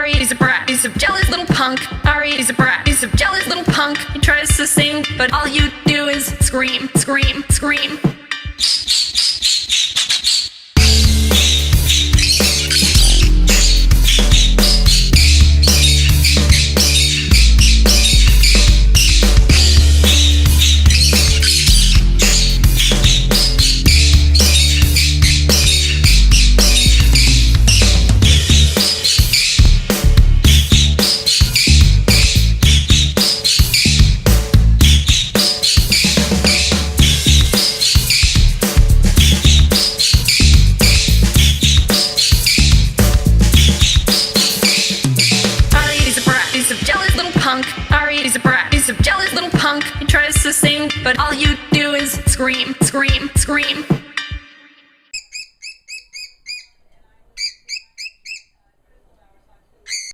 Ari, he's a brat, he's a jealous little punk. Ari, he's a brat, he's a jealous little punk. He tries to sing, but all you do is scream, scream, scream. Ari, he's a brat, he's a jealous little punk. He tries to sing, but all you do is scream, scream, scream.